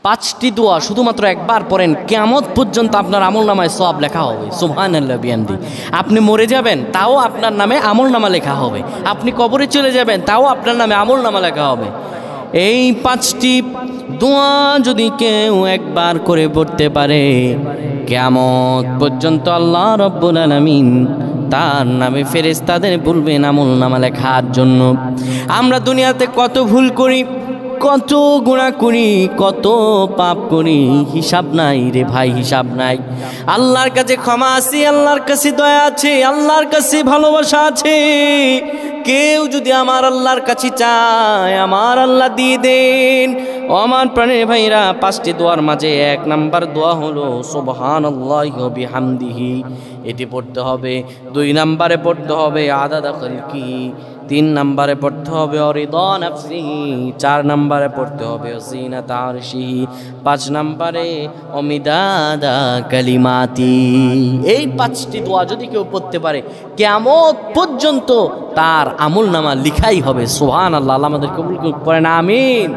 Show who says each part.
Speaker 1: 5টি দোয়া শুধুমাত্র একবার পড়েন, কিয়ামত পর্যন্ত আপনার আমলনামায় সওয়াব লেখা হবে। সুবহানাল্লাহ বিহামদি। আপনি মরে যাবেন তাও আপনার নামে আমলনামা লেখা হবে, আপনি কবরে চলে যাবেন তাও আপনার নামে আমলনামা লেখা হবে। এই 5টি দোয়া যদি কেউ একবার করে পড়তে পারে, কিয়ামত পর্যন্ত আল্লাহ রাব্বুল আলামিন তার নামে ফেরেশতাদের বলবেন আমলনামা লেখার জন্য। আমরা দুনিয়াতে কত ভুল করি, কত গুনাহ করি, কত পাপ করি, হিসাব নাই রে ভাই, হিসাব নাই। আল্লাহর কাছে ক্ষমা আছে, আল্লাহর কাছে দয়া আছে, আল্লাহর কাছে ভালোবাসা আছে। কেউ যদি আমার আল্লাহর কাছে চায়, আমার আল্লাহ দিয়ে দেন। ও আমার প্রাণের ভাইরা, 5টি দোয়ার মাঝে 1 নাম্বার দোয়া হলো সুবহানাল্লাহি ওয়া বিহামদিহি, এটি পড়তে হবে। 2 নাম্বারে পড়তে হবে আদাদা খালকি, 3 নাম্বারে পড়তে হবে অরিদা নাফসিহি, 4 নাম্বারে পড়তে হবে জিনাতা আরশিহি, 5 নাম্বারে অমিদাদা কালিমাতি। এই 5টি দোয়া যদি কেউ পড়তে পারে, কিয়ামত পর্যন্ত তার আমলনামা লিখাই হবে। সুবহানাল্লাহ। আল্লাহ আমাদের কবুল করুন, পড়েন আমিন।